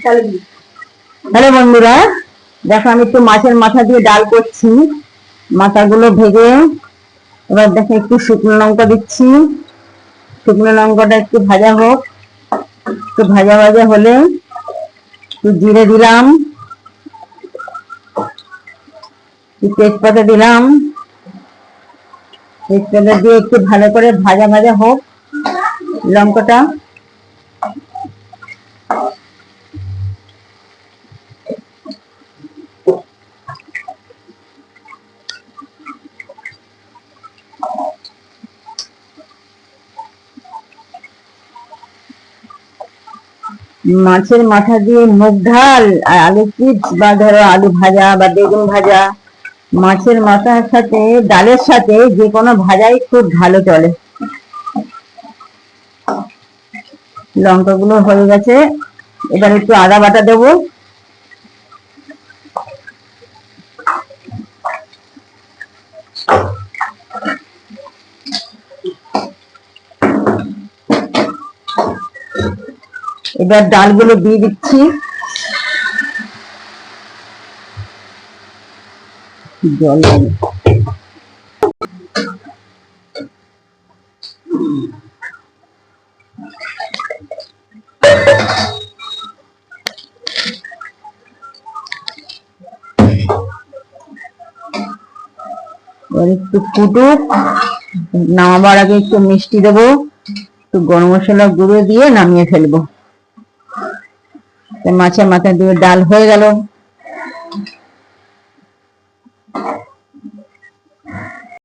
Hello বন্ধুরা, দেখো আমি একটু মাছের মাথা দিয়ে ডাল করছি। মাথাগুলো ভেজে এবার দেখো একটু শুকনো লঙ্কা দিচ্ছি। শুকনো লঙ্কাটা একটু ভাজা হোক, একটু ভাজা ভাজা হলে একটু জিরে দিলাম, তেজপাতা দিলাম। তেজপাতা দিয়ে একটু ভালো করে ভাজা ভাজা হোক লঙ্কাটা। মাছের মাথা দিয়ে মুগ ডাল আর আলু চিপস বা ধরো আলু ভাজা বা বেগুন ভাজা, মাছের মাথার সাথে ডালের সাথে যে কোনো ভাজাই খুব ভালো চলে। লঙ্কাগুলো হয়ে গেছে, এবার একটু আদা বাটা দেবো। এবার ডালগুলো দিয়ে দিচ্ছি। জল একটু ফুটুক, নামাবার আগে একটু মিষ্টি দেবো, একটু গরম মশলা গুঁড়ো দিয়ে নামিয়ে ফেলবো। মাছের মাথা দিয়ে ডাল হয়ে গেল।